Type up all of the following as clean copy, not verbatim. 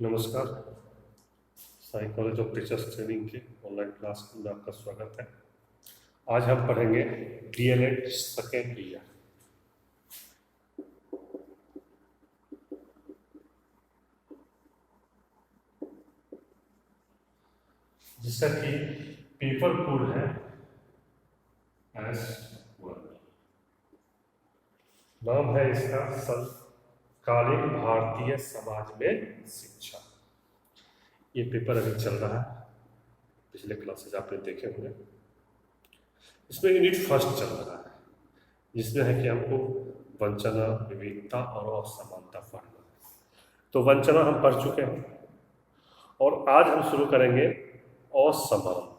नमस्कार। Sai college of teachers training के online class में आपका स्वागत है। आज हम पढ़ेंगे डीएलएड सेकेंड ईयर। जिसका कि पेपर कोड है S1। नाम है इसका समकालीन भारतीय समाज में शिक्षा। ये पेपर अभी चल रहा है, पिछले क्लासेज आपने देखे होंगे। इसमें यूनिट फर्स्ट चल रहा है, जिसमें है कि हमको वंचना, विविधता और असमानता पढ़ना है। तो वंचना हम पढ़ चुके हैं और आज हम शुरू करेंगे असमानता।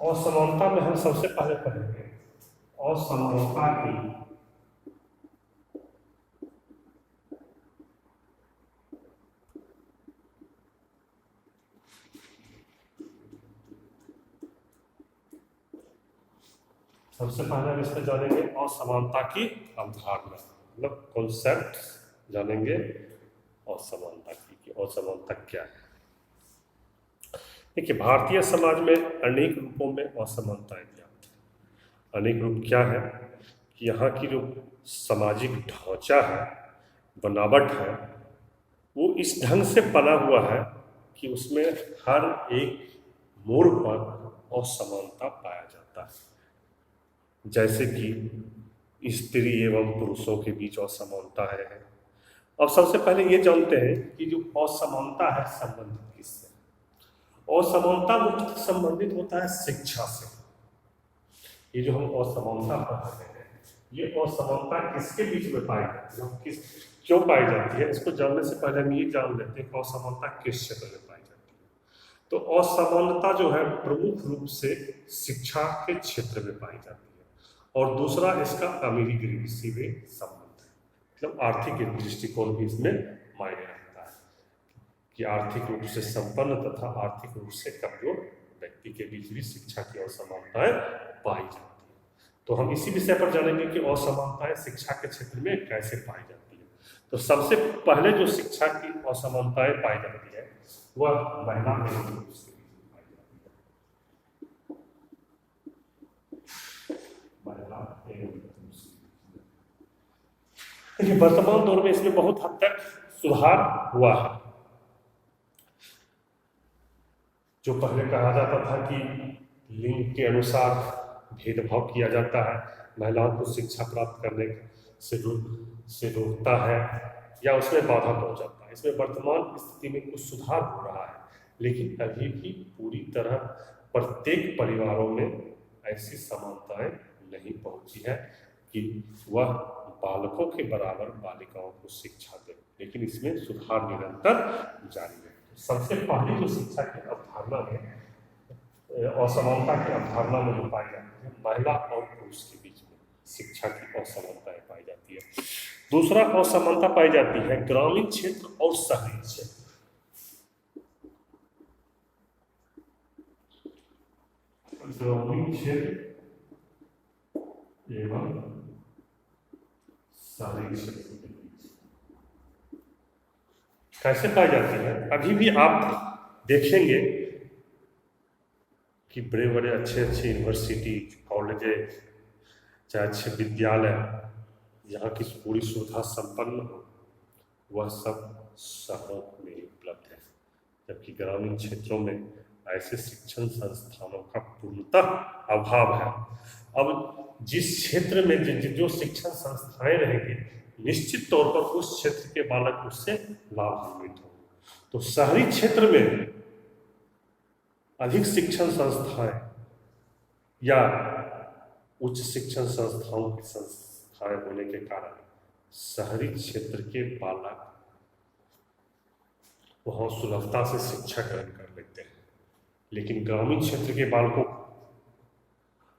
असमानता में हम सबसे पहले पढ़ेंगे असमानता की सबसे पहले हम इसमें जानेंगे असमानता की अवधारणा, मतलब कॉन्सेप्ट जानेंगे असमानता की असमानता क्या है। देखिए, भारतीय समाज में अनेक रूपों में असमानताएं ज्ञात हैं। अनेक रूप क्या है कि यहाँ की जो सामाजिक ढांचा है, बनावट है, वो इस ढंग से बना हुआ है कि उसमें हर एक मोड़ पर असमानता पाया जाता है। जैसे कि स्त्री एवं पुरुषों के बीच असमानता है। अब सबसे पहले ये जानते हैं कि जो असमानता है संबंधित किससे। असमानता मुख्यतः संबंधित होता है शिक्षा से। ये जो हम असमानता पढ़ रहे हैं, ये असमानता किसके बीच में पाई जाती है, किस क्यों पाई जाती है, इसको जानने से पहले हम ये जान लेते हैं कि असमानता किस क्षेत्र में पाई जाती है। तो असमानता जो है प्रमुख रूप से शिक्षा के क्षेत्र में पाई जाती है और दूसरा इसका अमीरी गरीबी से भी संबंध है, मतलब आर्थिक दृष्टिकोण भी इसमें मायने रखता है कि आर्थिक रूप से संपन्न तथा आर्थिक रूप से कमजोर व्यक्ति के बीच भी शिक्षा की असमानताएं पाई जाती है। तो हम इसी विषय पर जानेंगे कि असमानताएं शिक्षा के क्षेत्र में कैसे पाई जाती है। तो सबसे पहले जो शिक्षा की असमानताएं पाई जाती है वह महिला एवं पुरुष के बीच में पाई जाती है। महिला एवं पुरुष। देखिए, वर्तमान दौर में इसमें बहुत हद तक सुधार हुआ है। जो पहले कहा जाता था कि लिंग के अनुसार भेदभाव किया जाता है, महिलाओं को शिक्षा प्राप्त करने से रोकता है या उसमें बाधा पहुंचाता है, इसमें वर्तमान स्थिति में कुछ सुधार हो रहा है, लेकिन अभी भी पूरी तरह प्रत्येक परिवारों में ऐसी समानताएं नहीं पहुंची है कि वह बालकों के बराबर बालिकाओं को शिक्षा दे, लेकिन इसमें सुधार निरंतर जारी है। सबसे पहली जो शिक्षा की अवधारणा में असमानता की अवधारणा में जो पाई जाती है, महिला और पुरुष के बीच में शिक्षा की असमानताएं पाई जाती है। दूसरा असमानता पाई जाती है ग्रामीण क्षेत्र और शहरी क्षेत्र। ग्रामीण क्षेत्र एवं शहरी क्षेत्र के बीच कैसे पाई जाती है। अभी भी आप देखेंगे कि बड़े बड़े अच्छे अच्छे यूनिवर्सिटी, कॉलेजेस, चाहे अच्छे विद्यालय, यहाँ की पूरी सुविधा संपन्न हो, वह सब शहरों में उपलब्ध है, जबकि ग्रामीण क्षेत्रों में ऐसे शिक्षण संस्थानों का पूर्णतः अभाव है। अब जिस क्षेत्र में जो शिक्षण संस्थाएं रहेंगी, निश्चित तौर पर उस क्षेत्र के बालक उससे लाभान्वित हो। तो शहरी क्षेत्र में अधिक शिक्षण संस्थाएं या उच्च शिक्षण संस्थाओं की संस्थाएं होने के कारण शहरी क्षेत्र के बालक वहां सुलभता से शिक्षा ग्रहण कर लेते हैं, लेकिन ग्रामीण क्षेत्र के बालकों को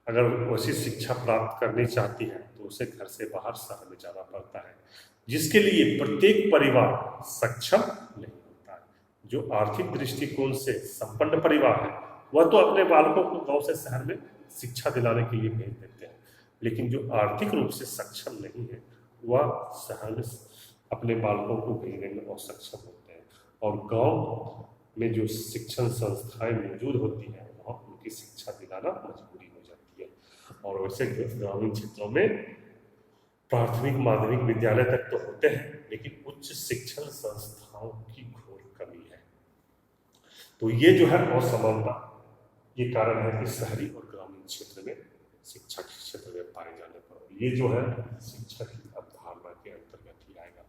अगर वैसी शिक्षा प्राप्त करनी चाहती है तो उसे घर से बाहर शहर में जाना पड़ता है, जिसके लिए प्रत्येक परिवार सक्षम नहीं होता है। जो आर्थिक दृष्टिकोण से संपन्न परिवार है वह तो अपने बालकों को गांव से शहर में शिक्षा दिलाने के लिए भेज देते हैं, लेकिन जो आर्थिक रूप से सक्षम नहीं है वह शहर में अपने बालकों को भेजने में असक्षम होते हैं, और गांव में जो शिक्षण संस्थाएं मौजूद होती हैं वहाँ उनकी शिक्षा दिलाना मजबूरी हो जाती है। और वैसे ग्रामीण क्षेत्रों में प्राथमिक माध्यमिक विद्यालय तक तो होते हैं, लेकिन उच्च शिक्षण संस्थाओं की घोर कमी है। तो ये जो है असमानता, ये कारण है कि शहरी और ग्रामीण क्षेत्र में शिक्षा के क्षेत्र में पाए जाने पर, ये जो है शिक्षा की अवधारणा के अंतर्गत ही आएगा।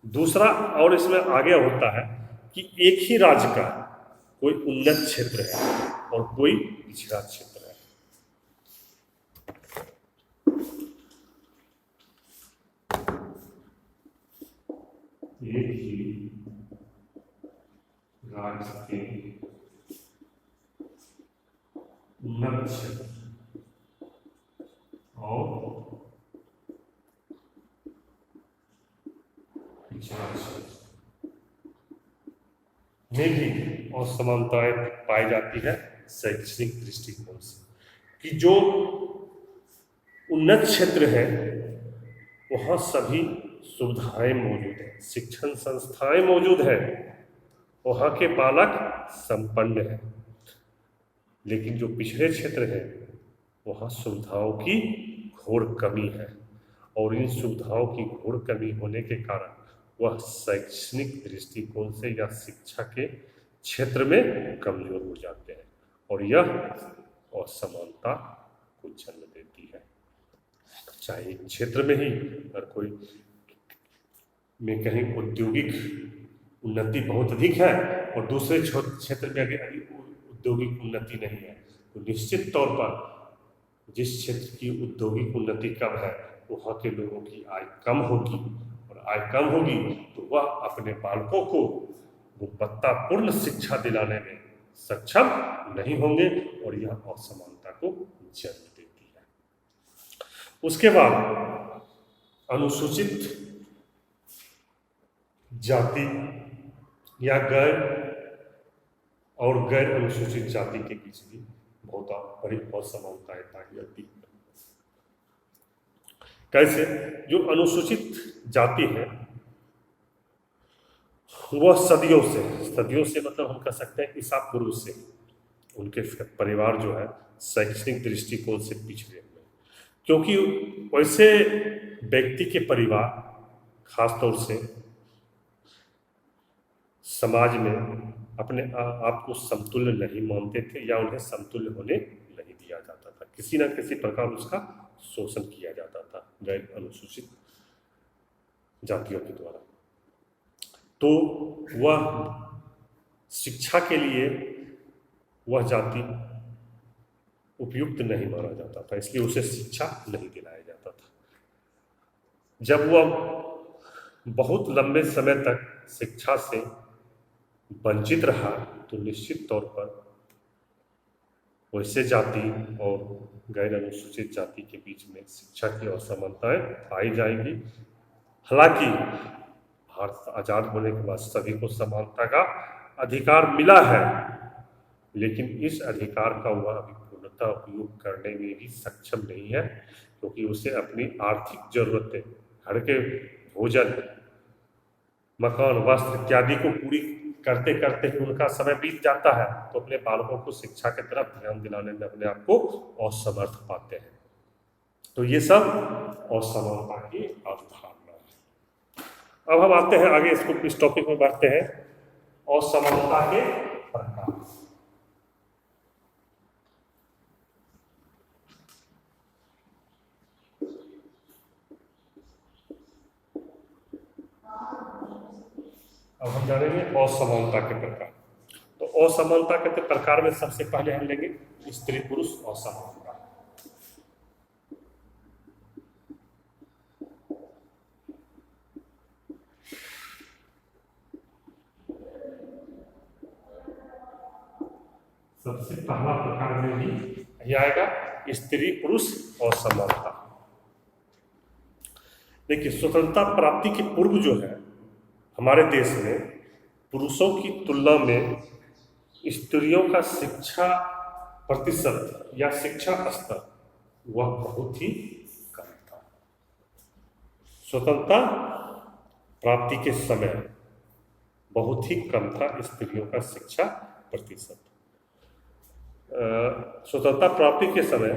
दूसरा और इसमें आगे होता है कि एक ही राज्य का कोई उन्नत क्षेत्र है और कोई पिछड़ा क्षेत्र है। एक ही राज्य के उन्नत क्षेत्र और पिछड़ा क्षेत्र में भी असमानताएं पाई जाती है शैक्षणिक दृष्टिकोण से, कि जो उन्नत क्षेत्र है वहाँ सभी सुविधाएं मौजूद है, शिक्षण संस्थाएं मौजूद है, वहाँ के बालक संपन्न है, लेकिन जो पिछड़े क्षेत्र है वहाँ सुविधाओं की घोर कमी है, और इन सुविधाओं की घोर कमी होने के कारण वह शैक्षणिक दृष्टिकोण से या शिक्षा के क्षेत्र में कमजोर हो जाते हैं, और यह असमानता को जन्म देती है। चाहे एक क्षेत्र में ही अगर कोई में कहीं औद्योगिक उन्नति बहुत अधिक है और दूसरे क्षेत्र में अगर औद्योगिक उन्नति नहीं है, तो निश्चित तौर पर जिस क्षेत्र की औद्योगिक उन्नति कम है वहाँ के लोगों की आय कम होगी, और आय कम होगी तो वह अपने बालकों को गुणवत्तापूर्ण शिक्षा दिलाने में सक्षम नहीं होंगे, और यह असमानता को जन्म देती है। उसके बाद अनुसूचित जाति या गैर अनुसूचित जाति के बीच भी बहुत बड़ी असमानताएं पाई जाती है। कैसे? जो अनुसूचित जाति है वह सदियों से मतलब हम कह सकते हैं ईसा पूर्व से उनके परिवार जो है शैक्षणिक दृष्टिकोण से पिछड़े हुए, क्योंकि वैसे व्यक्ति के परिवार खासतौर से समाज में अपने आप को समतुल्य नहीं मानते थे, या उन्हें समतुल्य होने नहीं दिया जाता था, किसी न किसी प्रकार उसका शोषण किया जाता था गैर अनुसूचित जातियों के द्वारा। तो वह शिक्षा के लिए वह जाति उपयुक्त नहीं माना जाता था, इसलिए उसे शिक्षा नहीं दिलाया जाता था। जब वह बहुत लंबे समय तक शिक्षा से वंचित रहा तो निश्चित तौर पर वैसे जाति और गैर अनुसूचित जाति के बीच में शिक्षा की असमानताएं पाई जाएंगी। हालांकि भारत आज़ाद होने के बाद सभी को समानता का अधिकार मिला है, लेकिन इस अधिकार का वह अभी पूर्णतः उपयोग करने में भी सक्षम नहीं है, क्योंकि उसे अपनी आर्थिक जरूरतें, घर के भोजन, मकान, वस्त्र इत्यादि को पूरी करते करते ही उनका समय बीत जाता है, तो अपने बालकों को शिक्षा की तरफ ध्यान दिलाने में अपने आप को असमर्थ पाते हैं। तो ये सब असमानता की अवधारणा है। अब हम आते हैं आगे, इसको इस टॉपिक में बढ़ते हैं, असमानता के प्रकार। अब हम जानेंगे असमानता के प्रकार। तो असमानता के प्रकार में सबसे पहले हम लेंगे स्त्री पुरुष असमानता। सबसे पहला प्रकार में भी यही आएगा, स्त्री पुरुष असमानता। देखिए, स्वतंत्रता प्राप्ति के पूर्व जो है हमारे देश में पुरुषों की तुलना में स्त्रियों का शिक्षा प्रतिशत या शिक्षा स्तर वह बहुत ही कम था। स्वतंत्रता प्राप्ति के समय बहुत ही कम था स्त्रियों का शिक्षा प्रतिशत। स्वतंत्रता प्राप्ति के समय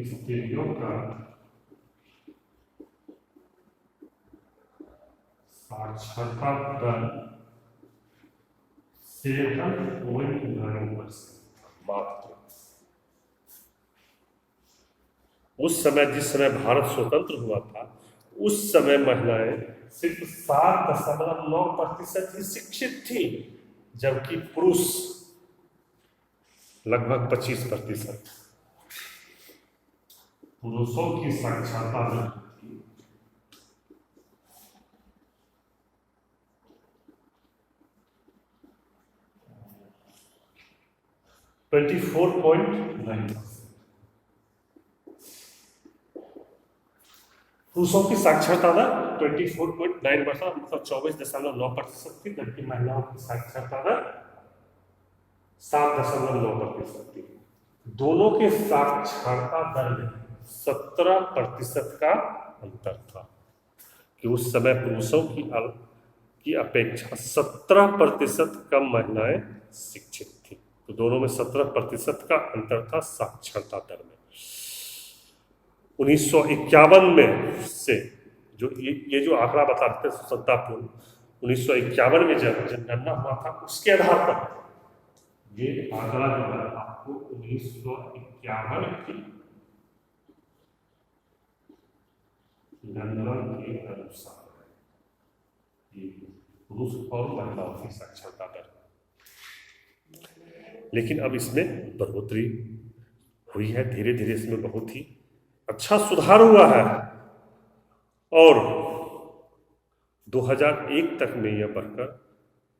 स्त्रियों का साक्षरता दर 7.9% मात्र। उस समय, जिस समय भारत स्वतंत्र हुआ था, उस समय महिलाएं सिर्फ 7.9% ही शिक्षित थी, जबकि पुरुष लगभग 25%। पुरुषों की साक्षरता दर थी 24.9%। पुरुषों की साक्षरता दर 24.9%, मतलब 24.9% थी, जबकि महिलाओं की साक्षरता दर 7.9% थी। दोनों के साक्षरता दर में 17% का अंतर था, कि उस समय पुरुषों की अपेक्षा 17% कम महिलाएं शिक्षित थी। तो दोनों में 17% का अंतर था साक्षरता दर में। 1951 में से जो ये जो आंकड़ा बताते हैं स्वतंत्रता पूर्व 1951 में जब जनगणना हुआ था, उसके आधार पर ये आंकड़ा जो है आपको 1951 की जनगणना के अनुसार पुरुष और महिलाओं की साक्षरता दर। लेकिन अब इसमें बढ़ोतरी हुई है, धीरे धीरे इसमें बहुत ही अच्छा सुधार हुआ है, और 2001 तक में यह बढ़कर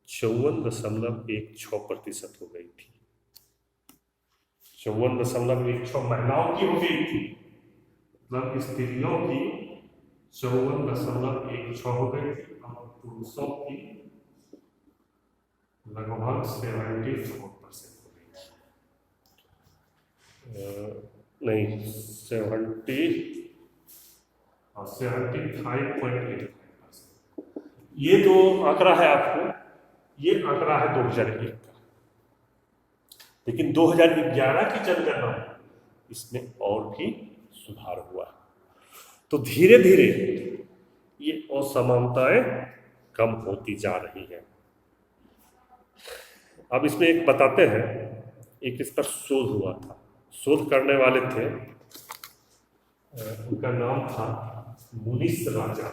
54.16% हो गई थी। 54.16 महिलाओं की हो गई थी, मतलब स्त्रियों की 54.16 हो गई थी, और पुरुषों की लगभग 74% हो गई थी। नहीं, 75.85%। ये जो आंकड़ा है आपको, ये आंकड़ा है 2001 का, लेकिन 2011 की जनगणना इसमें और भी सुधार हुआ। तो धीरे धीरे ये असमानताएं कम होती जा रही हैं। अब इसमें एक बताते हैं, एक इस पर शोध हुआ था, शोध करने वाले थे, उनका नाम था मुनीश राजा।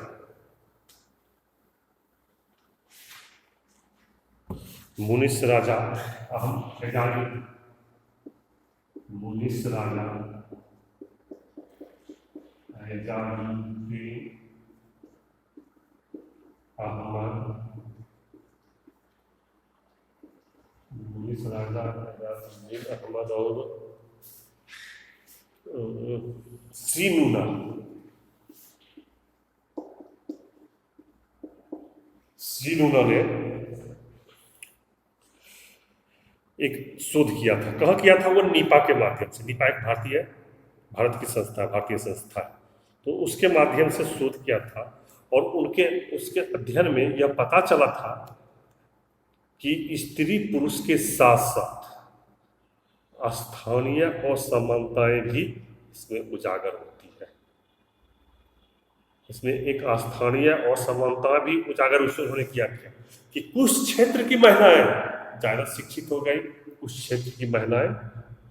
मुनीश राजा मुनीश राजा अहमद, मुनीश राजा अहमद और श्रीनूना ने एक शोध किया था। कहाँ किया था? वो नीपा के माध्यम से। नीपा एक भारत की संस्था, भारतीय संस्था है, तो उसके माध्यम से शोध किया था, और उसके अध्ययन में यह पता चला था कि स्त्री पुरुष के साथ साथ स्थानीय असमानताएं भी इसमें उजागर होती है। इसमें एक स्थानीय असमानता भी उजागर उन्होंने किया था कि कुछ क्षेत्र की महिलाएं ज्यादा शिक्षित हो गई, उस क्षेत्र की महिलाएं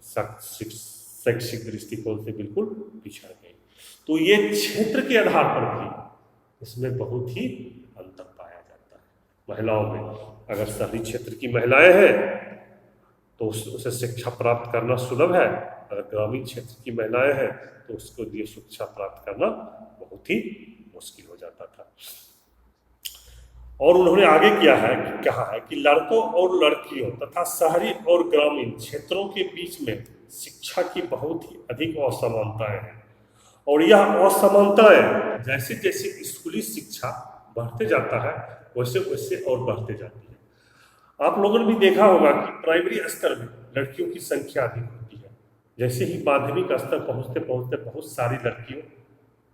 शैक्षिक दृष्टिकोण से बिल्कुल पिछड़ गई। तो ये क्षेत्र के आधार पर भी इसमें बहुत ही अंतर पाया जाता है महिलाओं में। अगर शहरी क्षेत्र की महिलाएं हैं तो उसे शिक्षा प्राप्त करना सुलभ है, अगर ग्रामीण क्षेत्र की महिलाएं हैं तो उसको लिए शिक्षा प्राप्त करना बहुत ही मुश्किल हो जाता था। और उन्होंने आगे किया है कि कहा है कि लड़कों और लड़कियों तथा शहरी और ग्रामीण क्षेत्रों के बीच में शिक्षा की बहुत ही अधिक असमानताएं हैं, और यह असमानताएं जैसे जैसे स्कूली शिक्षा बढ़ते जाता है वैसे वैसे और बढ़ते जाती है। आप लोगों ने भी देखा होगा कि प्राइमरी स्तर में लड़कियों की संख्या अधिक होती है, जैसे ही माध्यमिक स्तर पहुंचते पहुंचते बहुत सारी लड़कियों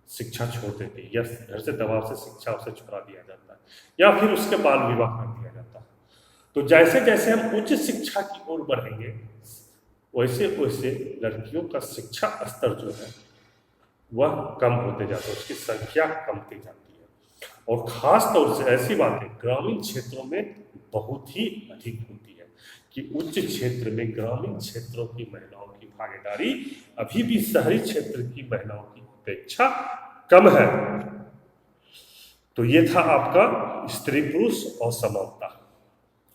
शिक्षा छोड़ देती है, या घर से दबाव से शिक्षा उसे छुड़ा दिया जाता है, या फिर उसके बाल विवाह कर दिया जाता है। तो जैसे जैसे हम उच्च शिक्षा की ओर बढ़ेंगे वैसे वैसे लड़कियों का शिक्षा स्तर जो है वह कम होते जाता है, उसकी संख्या कमती जाती है। और ख़ास तौर से ऐसी बातें ग्रामीण क्षेत्रों में बहुत ही अधिक होती है कि उच्च क्षेत्र में ग्रामीण क्षेत्रों की महिलाओं की भागीदारी अभी भी शहरी क्षेत्र की महिलाओं की अपेक्षा कम है। तो ये था आपका स्त्री पुरुष और समानता।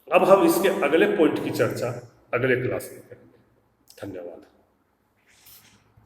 अब हम इसके अगले पॉइंट की चर्चा अगले क्लास में करेंगे। धन्यवाद।